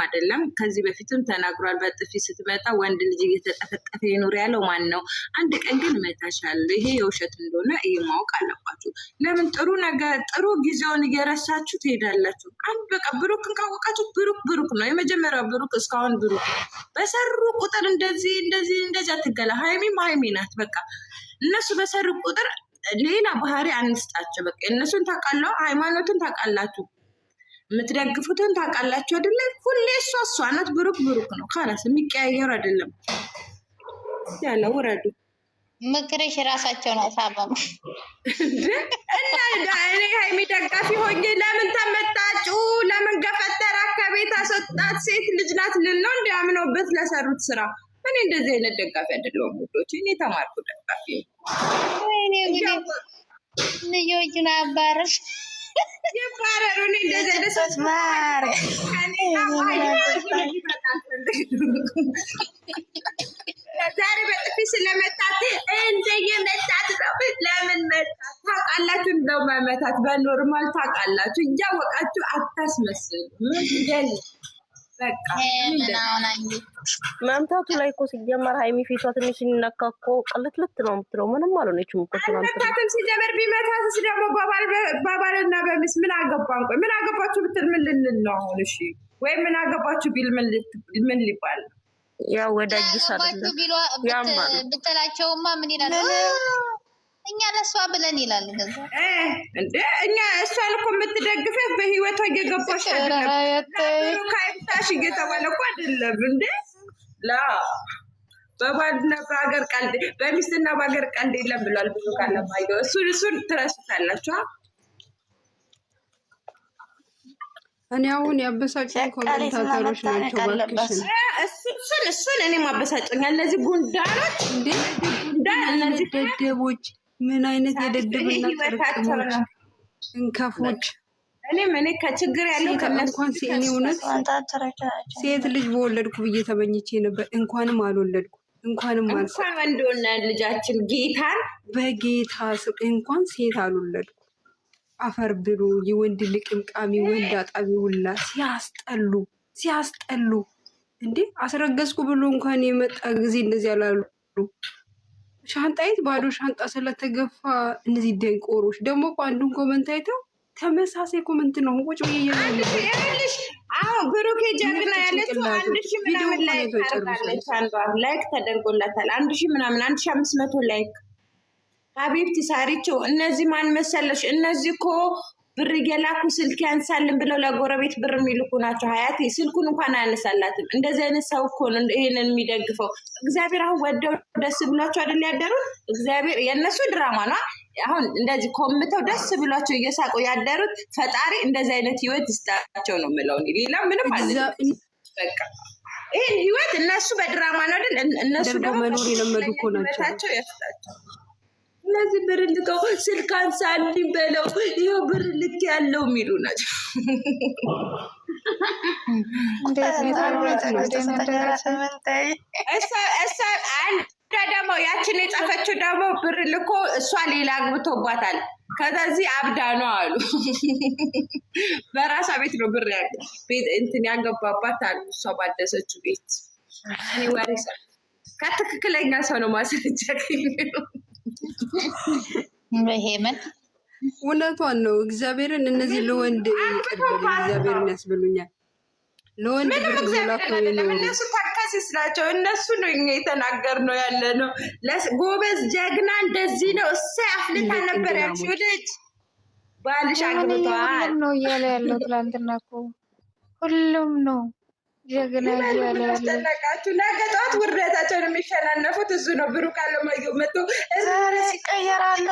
አይደለም ከዚህ በፊትም ተናግሯል። በጥፊ ስትመጣ ወንድ ልጅ እየተጠፈጠፈ ይኖር ያለው ማን ነው? አንድ ቀን ግን እመታሻለሁ። ይሄ የውሸት እንደሆነ ይሄ ማወቅ አለባችሁ። ለምን ጥሩ ነገር ጥሩ ጊዜውን እየረሳችሁ ትሄዳላችሁ? አንድ በቃ ብሩክን ካወቃችሁ ብሩክ ነው የመጀመሪያው ብሩክ እስካሁን ብሩክ ነው። በሰሩ ቁጥር እንደዚህ አትገላ። ሀይሚም ሀይሚ ናት። በቃ እነሱ በሰሩ ቁጥር ሌላ ባህሪ አንስጣቸው። በቃ እነሱን ታውቃለሁ፣ ሃይማኖቱን ታውቃላችሁ፣ የምትደግፉትን ታውቃላችሁ አይደለ? ሁሌ እሷ ናት፣ ብሩክ ነው። ካላስ የሚቀያየሩ አይደለም። ያለ ውረዱ። ምክርሽ ራሳቸውን አሳመሙ እና እኔ ሀይሚ ደጋፊ ሆኜ ለምን ተመጣችሁ? ለምን ገፈተራ ከቤት አስወጣት? ሴት ልጅ ናት ልል ነው እንዲያምነውበት ለሰሩት ስራ። እኔ እንደዚህ አይነት ደጋፊ አይደለሁም ውዶች። እኔ ተማርኩ ደጋፊ ልጆችን አባረር ይባረሩ። እኔ እንደዚህ አይነት ሰው ዛሬ በጥፊ ስለመታት እንደየመታት ነው። ለምን መታት ታውቃላችሁ? እንደው መመታት በኖርማል ታውቃላችሁ። እያወቃችሁ አታስመስሉ። ምን መምታቱ ላይ እኮ ሲጀመር ሀይሚ ፊቷ ትንሽ ሲነካ እኮ ቅልትልት ነው የምትለው። ምንም አልሆነችም እኮ መታትም ሲጀመር ቢመታትስ ደግሞ ባባልና በሚስ ምን አገባን? ቆይ ምን አገባችሁ ብትል ምን ልንል ነው አሁን? እሺ ወይም ምን አገባችሁ ቢል ምን ሊባል? ያው ወዳጅ ሳደለ ብትላቸውማ ምን ይላል? እኛ ለሷ ብለን ይላል። ገዛ እንዴ እኛ እሷን እኮ የምትደግፈት በህይወቷ እየገባሽ አይደለም፣ ካይታሽ እየተባለ እኮ አይደለም እንዴ ላ በባልና በሀገር ቀልድ በሚስትና በሀገር ቀልድ የለም ብሏል። ብዙ ካለማየው እሱን ትረሱታላችሁ። እኔ አሁን ያበሳጩኝ ኮሜንታተሮች ናቸው። ባክሽን እሱን እኔ ማበሳጩኛል። እነዚህ ጉንዳኖች እንዴ ጉንዳን እነዚህ ደደቦች ምን አይነት የደደብና ጥርቅሞች እንከፎች። እኔ ከችግር ያለው እንኳን እኔ እውነት ሴት ልጅ በወለድኩ ብዬ ተመኝቼ ነበር። እንኳንም አልወለድኩ እንኳን ወንድ ሆነ ልጃችን ጌታን በጌታ ስም እንኳን ሴት አልወለድኩ። አፈር ብሎ የወንድ ልቅምቃሚ ወንድ አጣቢ ሁላ ሲያስጠሉ እንዴ! አስረገዝኩ ብሎ እንኳን የመጣ ጊዜ እንደዚህ ያላሉ። ሻንጣይት ባዶ ሻንጣ ስለተገፋ እነዚህ ደንቆሮች ደግሞ አንዱን ኮመንት አይተው ተመሳሳይ ኮመንት ነው ቁጭ ብዬ ያለሽ። አዎ ብሩኬ ጀግና ያለችው 1000 ምናምን ላይክ ታደርጋለች። ላይክ ተደርጎላታል 1000 ምናምን 1500 ላይክ። ሀቢብቲ ሳሪቸው እነዚህ ማን መሰለሽ? እነዚህ እኮ ብር እየላኩ ስልክ ያንሳልን ብለው ለጎረቤት ብር የሚልኩ ናቸው። ሀያቴ ስልኩን እንኳን አያነሳላትም። እንደዚህ አይነት ሰው እኮ ነው ይሄንን የሚደግፈው። እግዚአብሔር አሁን ወደው ደስ ብሏቸው አይደል ያደሩት? እግዚአብሔር የእነሱ ድራማ ነው። አሁን እንደዚህ ኮምተው ደስ ብሏቸው እየሳቁ ያደሩት ፈጣሪ እንደዚህ አይነት ህይወት ይስጣቸው ነው የምለው። ሌላ ምንም አለ በቃ ይሄን ህይወት እነሱ በድራማ ነው አይደል? እነሱ ደግሞ መኖር የለመዱ እኮ ናቸው። ያስጣቸው እነዚህ ብር ልከው ስልክ አንሳልኝ በለው ይኸው ብር ልክ ያለው የሚሉ ናቸው። ደግሞ ያችን የጻፈችው ደግሞ ብር ልኮ እሷ ሌላ አግብቶባታል። ከዛዚህ አብዳ ነው አሉ። በራሷ ቤት ነው ብር እንትን ያገባባት አሉ። እሷ ባደሰችው ቤት እኔ ወሬ ከትክክለኛ ሰው ነው ማስረጃ በሄመን እውነቷን ነው። እግዚአብሔርን እነዚህ ለወንድ ይቀርባል እግዚአብሔርን ያስብሉኛል። ለወንድ እነሱ ታካሲስ ናቸው። እነሱ ነው እኛ የተናገርነው ያለ ነው። ጎበዝ ጀግና እንደዚህ ነው። እሰይ አፍልታ ነበር ያልሽው ልጅ ባልሽ አግብቷል ነው እያለ ያለው ትላንትና እኮ ሁሉም ነው ጀግና እያለ ያለው። ነገ ጠዋት ውርደታቸውን የሚሸናነፉት እሱ ነው። ብሩክ አለማየሁ መጥቶ ሲቀየራለ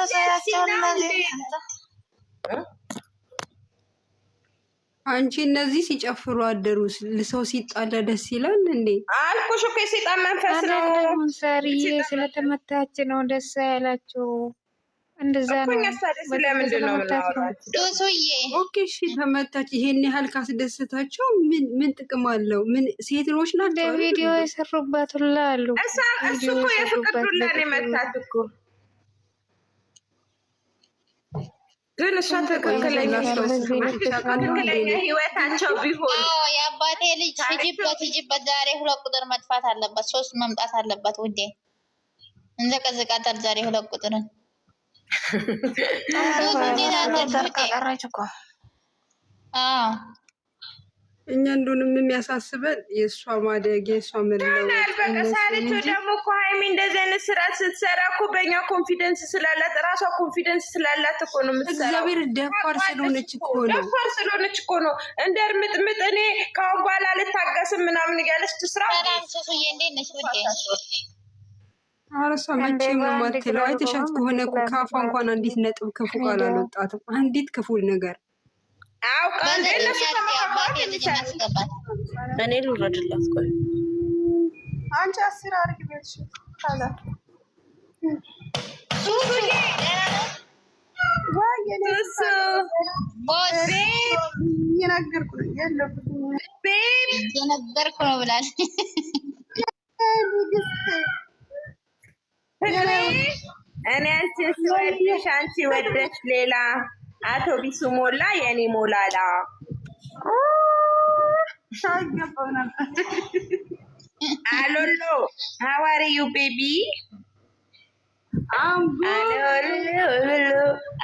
አንቺ እነዚህ ሲጨፍሩ አደሩ። ሰው ሲጣላ ደስ ይላል እንዴ? አልኩሽ እኮ የሰይጣን መንፈስ ነው። ሰሪዬ ስለተመታች ነው ደስ ያላቸው። እንደዛ ነው። ስለምንድን ነው ኦኬ እሺ ተመታች። ይሄን ያህል ካስደሰታቸው ምን ጥቅም አለው? ምን ሴቶች ናቸው ቪዲዮ የሰሩባት ሁላ አሉ። እሱ እኮ የፍቅር ዱላ ነው የመታት እኮ ግን እሷ ትክክለኛ ህይወታቸው ቢሆን የአባቴ ልጅ ሂጂበት ዛሬ 2 ቁጥር መጥፋት አለባት 3 መምጣት አለባት ውዴ እንዘቀዝቃታል ዛሬ 2 ቁጥርን እኛ እንደሆነም የሚያሳስበን የእሷ ማደግ የእሷ መለወጥ በቀሳሪቱ ደግሞ እኮ ሀይሚ እንደዚህ አይነት ስራ ስትሰራ እኮ በእኛ ኮንፊደንስ ስላላት ራሷ ኮንፊደንስ ስላላት እኮ ነው የምትሰራው። እግዚአብሔር ደፋር ስለሆነች እኮ ነው እንደ እርምጥምጥ እኔ ከአሁን በኋላ ልታገስም ምናምን እያለች ትስራ። ሱሱዬ እንዴት ነሽ ውዴ? ኧረ እሷ መቼም ነው የማትለው። አይተሻት ከሆነ እኮ ከአፏ እንኳን አንዲት ነጥብ ክፉ ቃል አልወጣትም። አንዲት ክፉ ነገር እኔ ልውረድላት። ቆይ አንቺ 10 አርግ ቤትሽ ካላ የነገርኩ ነው ብላል። እኔ አንቺ ስወድሽ አንቺ ወደሽ ሌላ አውቶቢሱ ሞላ የኔ ሞላላ አሎሎ how are you baby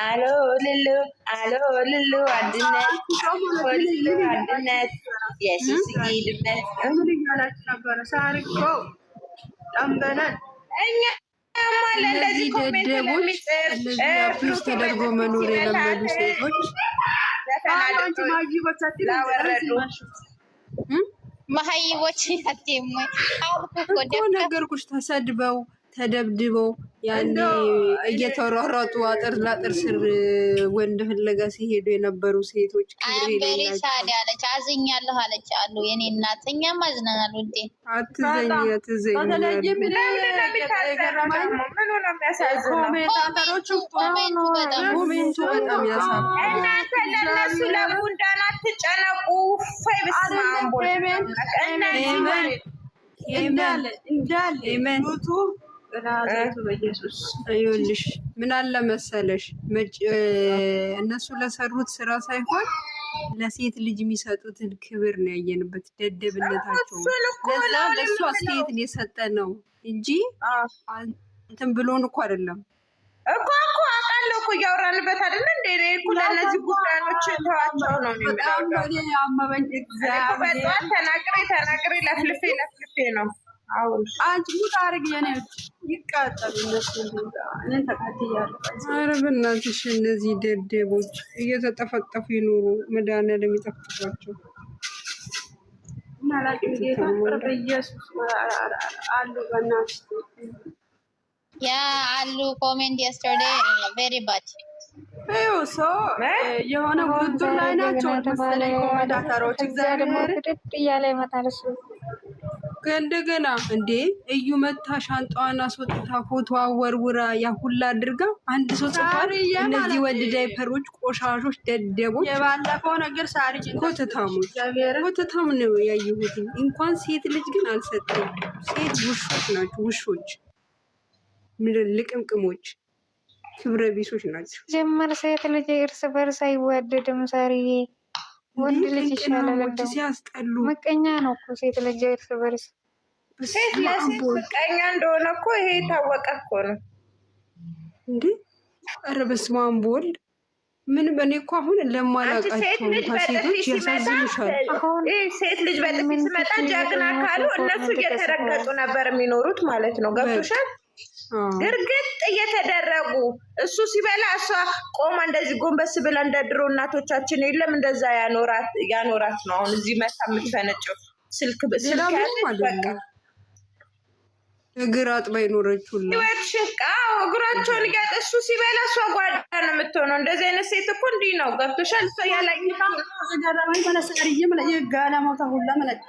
አሎሎ አንድነት የሱስ ይድነት እኛ እነዚህ ደደቦች እነዚህ አፕስ ተደርጎ መኖር የለመዱ ሴቶች መሀይቦች እኮ ነገርኩሽ። ተሰድበው ተደብድበው ያኔ እየተሯሯጡ አጥር ላጥር ስር ወንድ ፍለጋ ሲሄዱ የነበሩ ሴቶች አምበሬ ሳዲ አለች። አዝኛለሁ አለች አሉ የኔ እናት። እኛም አዝነናል ውዴ። አትዘኝ ኮሜንቱ በጣም ያሳፍራል። እናንተ ለነሱ ለጉንዳን አትጨነቁ። ይኸውልሽ ምን አለ መሰለሽ እነሱ ለሰሩት ስራ ሳይሆን ለሴት ልጅ የሚሰጡትን ክብር ነው ያየንበት፣ ደደብነታቸው። ለዛ ለእሱ አስተያየትን የሰጠ ነው እንጂ እንትን ብሎን እኮ አይደለም እኮ አውቃለሁ እኮ እያወራንበት አይደለ እንዴ? እኔ እኮ ለእነዚህ ጉዳዮች ተዋቸው ነው በጠዋት ተናግሬ ለፍልፌ ነው። አንቺ ሙት አርግ የኔ ይቃጠሉ እነሱ ኧረ በእናትሽ እነዚህ ደደቦች እየተጠፈጠፉ ይኖሩ። መድኃኒዓለም የሚጠፍጥባቸው በኢየሱስ አሉ። በእናትሽ ያ አሉ ኮሜንት yesterday very bad የሆነ ውድድር ላይ ናቸው መሰለኝ ኮሜንታተሮች። እግዚአብሔር እያለ ይመጣል እሱ ከእንደገና እንዴ እዩ መታ ሻንጣዋን አስወጥታ ፎቶ ወርውራ ያ ሁላ አድርጋ አንድ ሰው ጽፏል። እነዚህ ወንድ ዳይፐሮች ቆሻሾች፣ ደደቦች። የባለፈው ነገር ሳሪጅ ኮተታሙ ነው ያየሁት። እንኳን ሴት ልጅ ግን አልሰጠም። ሴት ውሾች ናቸው። ውሾች ልቅምቅሞች፣ ክብረ ቢሶች ናቸው። ጀመር ሴት ልጅ እርስ በርስ አይዋደድም። ሳሪዬ ወንድ ልጅ ይሻላል። እንደው ሲያስጠሉ ምቀኛ ነው እኮ ሴት ልጅ እርስ በርስ። ሴት ለሴት ምቀኛ እንደሆነ እኮ ይሄ የታወቀ እኮ ነው እንዴ! ኧረ በስመ አብ ወልድ ምን በኔ እኮ አሁን ለማላውቃቸው ሴቶች ያሳዝኑሻል። ሴት ልጅ በጥፊ ሲመጣ ጀግና ካሉ እነሱ እየተረገጡ ነበር የሚኖሩት ማለት ነው። ገብቶሻል? ግርግጥ እየተደረጉ እሱ ሲበላ እሷ ቆማ እንደዚህ ጎንበስ ብላ እንደ ድሮ እናቶቻችን የለም እንደዛ ያኖራት ነው። አሁን እዚህ መታ የምትፈነጨው ስልክ በቃ እግር አጥባ ይኖረችው እግራቸውን እያጠ እሱ ሲበላ እሷ ጓዳ ነው የምትሆነው። እንደዚህ አይነት ሴት እኮ እንዲህ ነው። ገብቶሻል? እሷ ጋላማውታ ሁላ ማለት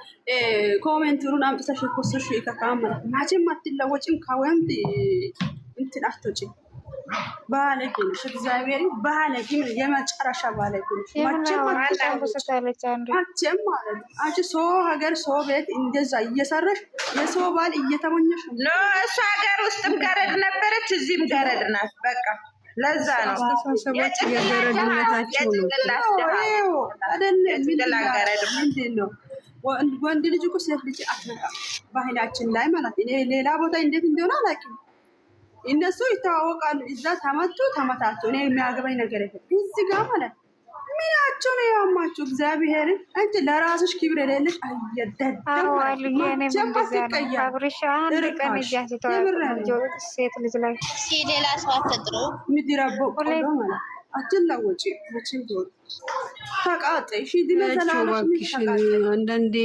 ኮሜንቱን አምጥተሽ ኮስሽ ይተካመለ ማችም አትለወጭም። ከወንድ እንትን አትወጪም። ባለጌ ነሽ። እግዚአብሔር ባለጌ የመጨረሻ ባለጌ ነሽ። ማችም ማለት አንቺ ሰው ሀገር ሰው ቤት እንደዛ እየሰራሽ የሰው ባል እየተሞኘሽ ነው። እሱ ሀገር ውስጥም ገረድ ነበረች፣ እዚህም ገረድ ናት። በቃ ለዛ ነው አስተሳሰባቸው የገረድነታቸው ነው። ምንድን ነው ወንድ ልጅ እኮ ሴት ልጅ አትነካም ባህላችን ላይ ማለት እኔ ሌላ ቦታ እንዴት እንደሆነ አላውቅም። እነሱ ይተዋወቃሉ፣ እዛ ተመቱ ተመታቱ። እኔ የሚያገባኝ ነገር የለም። እዚህ ጋር ማለት ምናቸው ነው ያማችሁ? እግዚአብሔርን አንቺ ለራስሽ ክብር የሌለሽ ሴት ልጅ ላይ ሌላ ሰው አትጥሩ። ምድረቦ ማለት አትለወጪ። መቼም ቢሆን ተቃጠይ እባክሽን። አንዳንዴ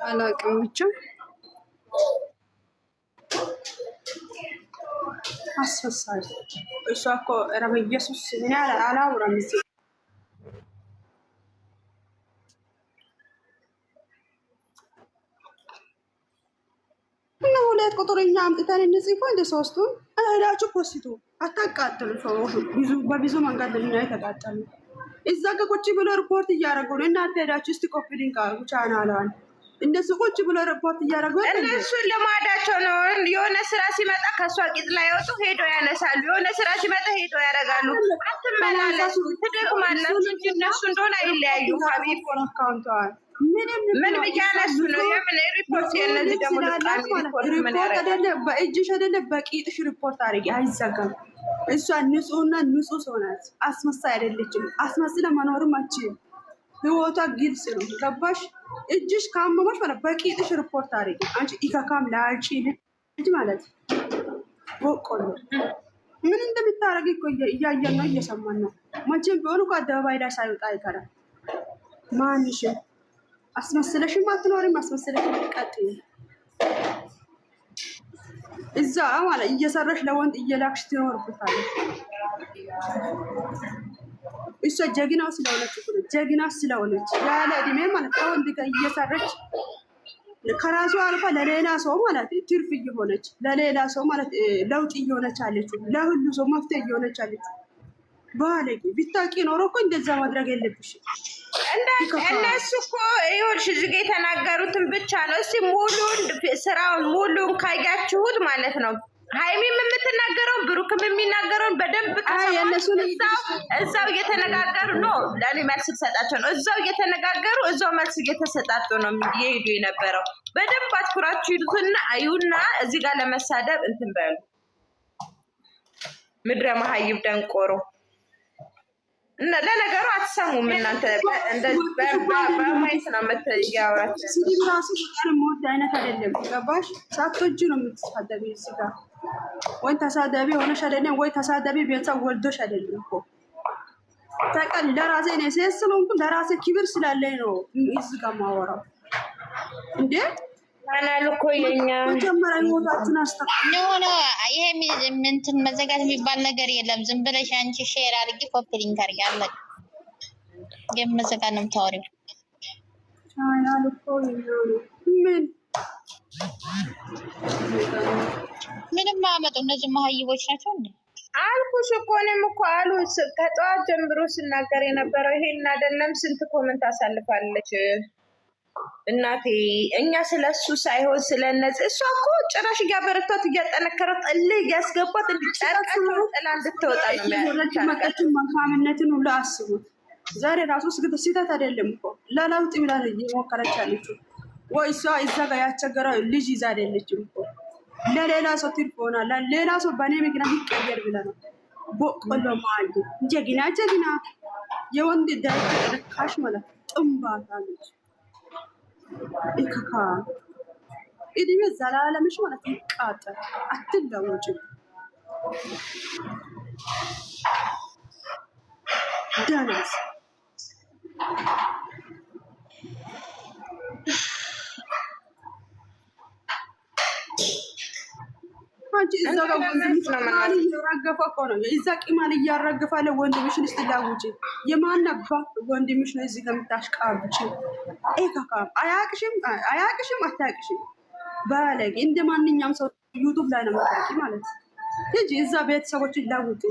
አላውቅም ብቻ አስፈሳሪ እሷ እኮ ረበ ኢየሱስ ምን ያለ አላውራም። እዚህ እና ሁለት ቁጥርኛ አምጥተን እንጽፎ እንደ ሶስቱ ሄዳችሁ ፖስቱ አታቃጥሉ። ሰው በብዙ መንገድ ልኛ የተቃጠሉ እዛ ቁጭ ብሎ ሪፖርት እያደረጉ ነው። እናንተ ሄዳችሁ እስቲ ኮፒ ሊንክ አድርጉ ቻናሏን። እንደሱ ቁጭ ብሎ ሪፖርት እያደረጉ እነሱ ልማዳቸው ነው። የሆነ ስራ ሲመጣ ከእሷ ቂጥ ላይ ወጡ ሄዶ ያነሳሉ። የሆነ ስራ ሲመጣ ሄዶ ያደርጋሉ። አትመላለሱ፣ ትደግማላችሁ እንጂ እነሱ እንደሆነ አይለያዩ። ሀቢብ አካውንተዋል ምን ብያነሱ ነው? የምን ሪፖርት? የነዚህ ደግሞ በእጅሽ አይደለ በቂጥሽ ሪፖርት አድርጊ፣ አይዘጋም። እሷ ንጹህና ንጹህ ሰው ናት። አስመሳይ አይደለችም። አስመስለ መኖርም አችልም። ህይወቷ ግልጽ ነው። ገባሽ? እጅሽ ካመመሽ ማለት በቂጥሽ ሪፖርት አድርጊ። አንቺ ኢካካም ላልጪ ልጅ ማለት ቦቆሎ ምን እንደምታረጊ እኮ እያየን ነው፣ እየሰማን ነው። መቼም ቢሆን እኮ አደባባይ ላይ ሳይወጣ አይቀርም። ማንሽም አስመስለሽም አትኖሪም። አስመስለሽም ትቀጥይ እዛ ማለት እየሰራሽ ለወንድ እየላክሽ ትኖርብታለሽ። እሷ ጀግናው ስለሆነች እኮ ነው። ጀግና ስለሆነች ያለ እድሜ ማለት ከወንድ ጋር እየሰራች ከራሷ አልፋ ለሌላ ሰው ማለት ትርፍ እየሆነች ለሌላ ሰው ማለት ለውጥ እየሆነች አለች። ለሁሉ ሰው መፍትሄ እየሆነች አለች። ባለጌ ቢታቂ ኖሮ እኮ እንደዛ ማድረግ የለብሽም። እነሱ እኮ ይኸውልሽ እዚህ ጋ የተናገሩትን ብቻ ነው። እስኪ ሙሉን ስራውን ሙሉን ካያችሁት ማለት ነው ሀይሚም የምትናገረውን ብሩክም የሚናገረውን በደንብ እዛው እየተነጋገሩ ነው። ለእኔ መልስ ልሰጣቸው ነው። እዛው እየተነጋገሩ እዛው መልስ እየተሰጣጡ ነው እየሄዱ የነበረው። በደንብ አትኩራችሁ ሂዱትና አዩና እዚህ ጋር ለመሳደብ እንትን በሉ። ምድረ መሀይብ ደንቆሮ እና ለነገሩ አትሰሙም እናንተ እንደዚህ በማየት ነው የምትያወራችሁ። ስድብ ራሱ በጣም ሞድ አይነት አይደለም። ገባሽ? ሳትወጂ ነው የምትሳደቢ። እዚህ ጋር ወይ ተሳደቢ ሆነሽ አይደለም ወይ ተሳደቢ ቤተሰብ ወልዶሽ አይደለም እኮ ታውቃለህ። ለራሴ ነው ሴት ስለሆንኩ ለራሴ ክብር ስላለኝ ነው እዚህ ጋር የማወራው እንዴ። ማናሉ እኮ የኛ መጀመሪያ ህይወታችሁን አስተካክሉ። ኖ ይሄ እንትን መዘጋት የሚባል ነገር የለም። ዝም ብለሽ አንቺ ሼር አድርጊ፣ ኮፒ ሊንክ አድርጊ። አለ የመዘጋት ነው የምታወሪው። ቻናል እኮ ምን ምንም አያመጡ እነዚህ መሀይቦች ናቸው እንዴ አልኩሽ እኮ። እኔም እኮ አሉ ከጠዋት ጀምሮ ስናገር የነበረው ይሄን አይደለም። ስንት ኮመንት አሳልፋለች እናቴ። እኛ ስለሱ ሳይሆን ስለነዚህ እሷ እኮ ጭራሽ እያበረታት እያጠነከራት እልህ እያስገባት እንዲጨርቃቸው ጥላ እንድትወጣ ነው የሚያደርጋቸው። መልካምነትን ሁሉ አስቡት። ዛሬ ራሱ ስህተት አይደለም እኮ ለለውጥ ብላ እየሞከረች ያለችው። ወይ እሷ እዛ ጋር ያስቸገረው ልጅ ይዛ አይደለችም እኮ ለሌላ ሰው ትርፍ ሆና ለሌላ ሰው በእኔ ምክንያት ይቀየር ብላ ነው። በቆሎ ማል ጀግና ጀግና የወንድ ዳይሬክተር ርካሽ ማለት ጥንባት አለች። ኢካካ እድሜ ዘላለምሽ ማለት ይቃጠል። አትለወጭም። ዳናስ አንቺ እዛ ጋር ወንድምሽ ማን እያራገፈ እኮ ነው። እዛ ቂማን እያራገፋለ ወንድምሽን ስትላውጪ የማናባት ወንድምሽ ነው እዚህ ጋር የምታሽቃብጪ። ኤካካ አያቅሽም አታቅሽም። ባለጌ እንደ ማንኛውም ሰው ዩቱብ ላይ ነው የምታውቂ ማለት ነው። ሂጂ እዛ ቤተሰቦችን ላውጪ።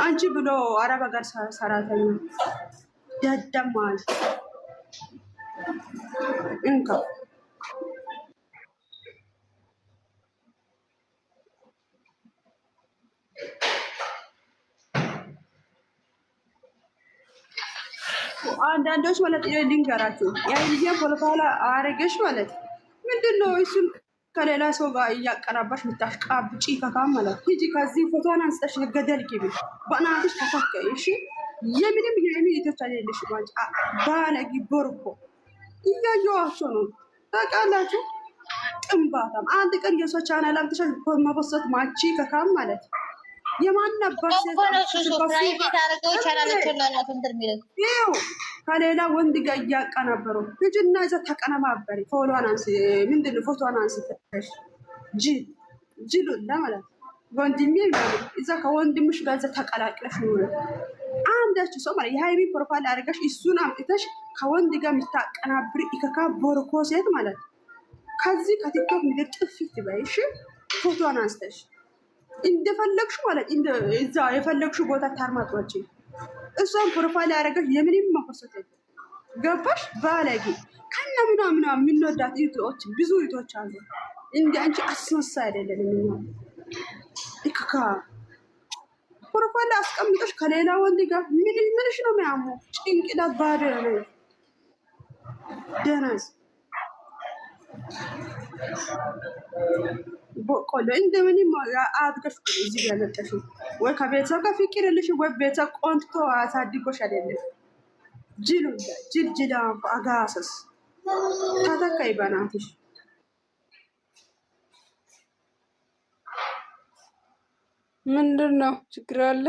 አንቺ ብሎ አረብ ሀገር ሰራተኛ ደደማል እንካ አንዳንዶች ማለት ልንገራችሁ የሀይሚዬ ፕሮፋይል አረገሽ ማለት ምንድነው? እሱን ከሌላ ሰው ጋር እያቀናባሽ ምታሽቃብጪ ከካም ማለት ሂጂ ከዚህ ፎቶን አንስተሽ ገደል ግቢ በእናትሽ ተፈከይ። እሺ የምንም የሚቶች አይደለሽ ማለት ባለጊ ቦርኮ እያየዋቸው ነው ታውቃላችሁ። ጥንባታም አንድ ቀን የሰው ቻናል አምጥተሽ መበሰት ማቺ ከካም ማለት የማን ነበር ከሌላ ወንድ ጋር እያቀናበሩ ልጅና እዛ ተቀነባበሪ ፎቶዋን አንስተሽ ጅሉላ ማለት ወንድሜ እዛ ከወንድምሽ ጋር እዛ ተቀላቅለሽ ነው አንዳች ሰው ማለት የሀይሚ ፕሮፋይል አድርገሽ እሱን አምጥተሽ ከወንድ ጋር የምታቀናብሪ ኢከካ ቦርኮ ሴት ማለት ከዚህ ከቲክቶክ ምድር ጥፊት በይሽ ፎቶዋን አንስተሽ እንደፈለግሽ ማለት እዛ የፈለግሽ ቦታ ታርማጥወጪ እሷን ፕሮፋይል ያደረገሽ የምንም ማፈሰት ገባሽ? ባለጌ ከኛ ምናምን የምንወዳት እህቶች ብዙ እህቶች አሉ። እንደ አንቺ አስመሳይ አይደለም። ኢክካ ፕሮፋይል አስቀምጠሽ ከሌላ ወንድ ጋር ምንሽ ነው የሚያመው? ጭንቅላት ባዶ ነው ደነስ በቆሎ እንደምንም አድርገሽ እዚህ ያመጣሽው ወይ ከቤተሰብ ጋር ፍቅር የለሽ ወይ ቤተሰብ ቆንጥቶ አሳድጎሽ አይደለም። ጅልጅላ አጋሰስ ተተካይ በናትሽ ምንድን ነው ችግር አለ?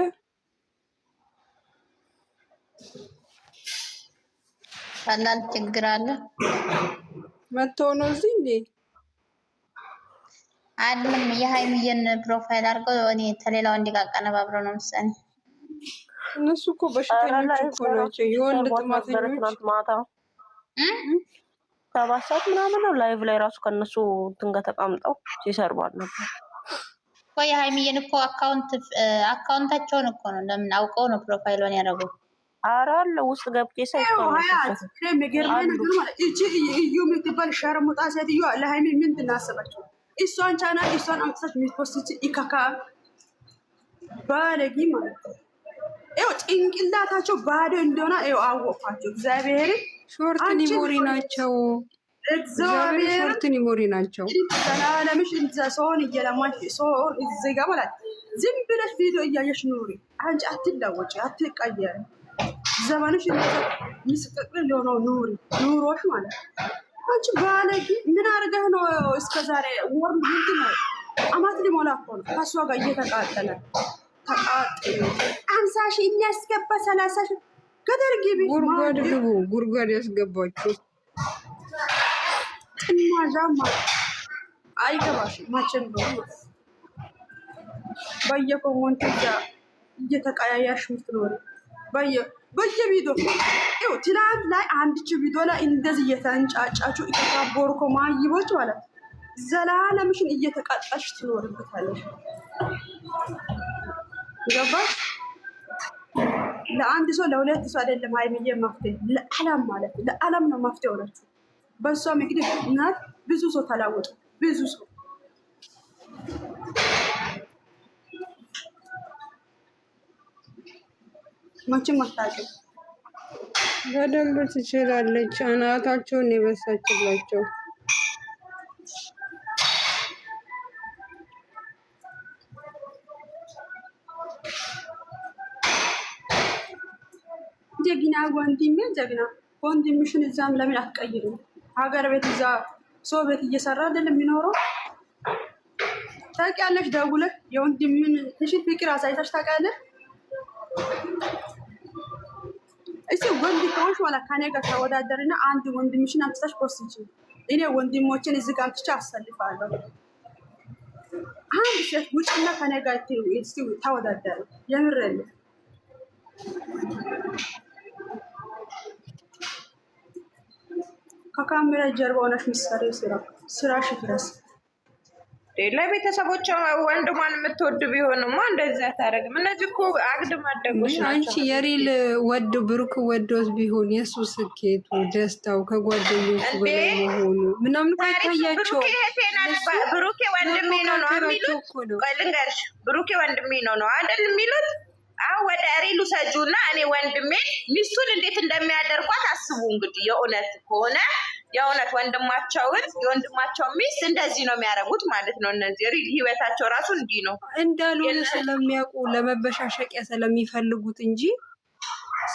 ቀላል ችግር አለ። መተው ነው እዚህ እንዴ? አይደለም የሀይሚዬን ፕሮፋይል አድርገው እኔ ተሌላ ወንድ ጋር አቀነባብረው ነው መሰለኝ። እነሱ እኮ በሽተኞች እኮ ናቸው። የወንድ ጥማተኞች ማታ 7 ሰዓት ምናምን ነው ላይቭ ላይ ራሱ ከነሱ እንትን ጋር ተቀምጠው ሲሰርባል ነበር። ቆይ የሀይሚዬን እኮ አካውንታቸውን እኮ ነው ለምን አውቀው ነው ፕሮፋይሏን ያደረጉት? ኧረ አለ ውስጥ ገብቼ ሳይሆን የሚገርመኝ ነገር ማለት እቺ እዩ የምትባል ሸርሙጣ ሴትዮ ለሀይሚ ምንድን ነው ያሰበችው? እሷን ቻናል እሷን አምጥተሽ የሚፖስት ኢካካ ባለጊ ማለት ነው። ይኸው ጭንቅላታቸው ባዶ እንደሆነ ይኸው አወቅኳቸው። እግዚአብሔር ሾርት ኒሞሪ ናቸው። እግዚአብሔር ሾርት ኒሞሪ ናቸው። ሰላለምሽ እንዛ ሰውን እየለማሽ ሰውን እዚህ ጋር ማለት ዝም ብለሽ ቪዲዮ እያየሽ ኑሪ። አንቺ አትለወጪ፣ አትቀየሪ። ዘመንሽ እንደዛ ምስቅቅል እንደሆነው ኑሪ ኑሮሽ ማለት አንቺ ባለጊ ምን አድርገህ ነው እስከዛሬ ወር ምንድን ነው አማት ሊሞላ እኮ ነው ከእሷ ጋር እየተቃጠለ ተቃጠለ 50 ሺህ የሚያስገባ 30 ሺህ ገደል ግቢ ጉርጓድ ግቡ ጉርጓድ ያስገባችሁ ጥማዛማ አይገባሽ ማችን ነው በየኮሜንት እየተቀያያሽ ምትኖሪ በየቪዲዮ ይኸው ትናንት ላይ አንድች ቪዲዮ ላይ እንደዚህ እየተንጫጫችሁ የተካቦርኮ ማይቦች ማለት ዘላለምሽን እየተቃጣሽ ትኖርበታለሽ። ገባሽ? ለአንድ ሰው ለሁለት ሰው አይደለም ሀይሚዬ መፍትሄ ለዓለም ማለት ለዓለም ነው መፍትሄ ሆነችው። በሷ ምክንያት እናት ብዙ ሰው ተላወጡ። ብዙ ሰው መቼም አታውቅም። በደንብ ትችላለች። አናታቸውን የበሳችላቸው ጀግና ወንድሜ ጀግና ወንድምሽን እዛም ለምን አትቀይሩም? ሀገር ቤት እዛ ሰው ቤት እየሰራ አይደለም የሚኖረው? ታውቂያለሽ? ደውለሽ የወንድምን ትሽት ፍቅር አሳይተሽ ታውቂያለሽ? እስኪ ወንድ ከሆንሽ ማለት ከኔ ጋር ተወዳደርና አንድ ወንድምሽን አምጥተሽ ፖስት እኔ ወንድሞችን እዚህ ጋር አምጥቼ አሰልፋለሁ። አንድ ሴት ውጭና ከኔ ጋር እስኪ ተወዳደር። የምሬን ከካሜራ ጀርባ ሆነሽ ምሳሌ ስራሽ ድረስ ለቤተሰቦቿ ወንድሟን የምትወድ ቢሆንማ እንደዚያ አታደርግም። እነዚህ እኮ አግድም አደጎች ናቸው። አንቺ የሪል ወድ ብሩክ ወዶት ቢሆን የእሱ ስኬቱ ደስታው ከጓደኞቹ በላይ መሆኑ ምናምን ታያቸው። ብሩኬ ወንድሜ ነው ነው የሚሉት። ቆይ ልንገርሽ፣ ብሩኬ ወንድሜ ነው ነው አይደል የሚሉት። ወደ ሪሉ ሰጁና እኔ ወንድሜ ሚስቱን እንዴት እንደሚያደርጓት አስቡ እንግዲህ። የእውነት ከሆነ የእውነት የወንድማቸው ሚስት እንደዚህ ነው የሚያደርጉት ማለት ነው። እነዚህ ሪል ህይወታቸው ራሱ እንዲህ ነው እንዳልሆነ ስለሚያውቁ ለመበሻሸቂያ ስለሚፈልጉት እንጂ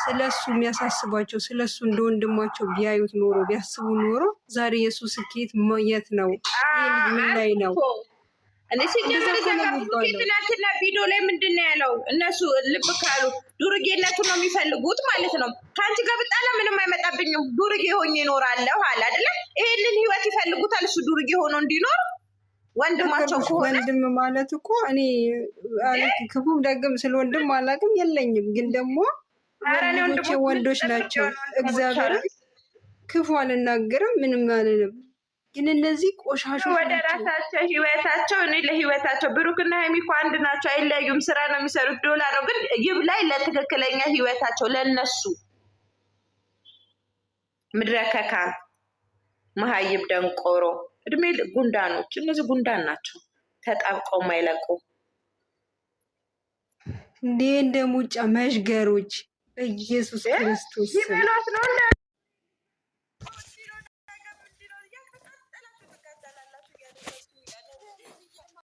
ስለሱ የሚያሳስባቸው ስለሱ እንደ ወንድማቸው ቢያዩት ኖሮ ቢያስቡ ኖሮ ዛሬ የሱ ስኬት የት ነው? ይህ ልጅ ምን ላይ ነው? እኔ ሲጀምር ትናንትና ቪዲዮ ላይ ምንድን ነው ያለው? እነሱ ልብ ካሉ ዱርጌነቱ ነው የሚፈልጉት ማለት ነው። ከአንቺ ጋር ብጣላ ምንም አይመጣብኝም፣ ዱርጌ ሆኜ እኖራለሁ አለ አይደለ? ይሄንን ህይወት ይፈልጉታል፣ እሱ ዱርጌ ሆኖ እንዲኖር። ወንድማቸው ከሆነ ወንድም ማለት እኮ እኔ ክፉም ደግም ስለ ወንድም አላውቅም የለኝም፣ ግን ደግሞ ወንዶቼ ወንዶች ናቸው። እግዚአብሔር ክፉ አልናገርም፣ ምንም አልልም። ግን እነዚህ ቆሻሾች ወደ ራሳቸው ህይወታቸው እኔ ለህይወታቸው ብሩክና ሀይሚ እኮ አንድ ናቸው፣ አይለያዩም። ስራ ነው የሚሰሩት፣ ዶላር ነው። ግን ይብላኝ ለትክክለኛ ህይወታቸው ለነሱ። ምድረከካ መሀይብ ደንቆሮ እድሜ ጉንዳኖች፣ እነዚህ ጉንዳን ናቸው፣ ተጣብቀው ማይለቁ እንደ ሙጫ መሽገሮች። ኢየሱስ ክርስቶስ ይበሏት ነው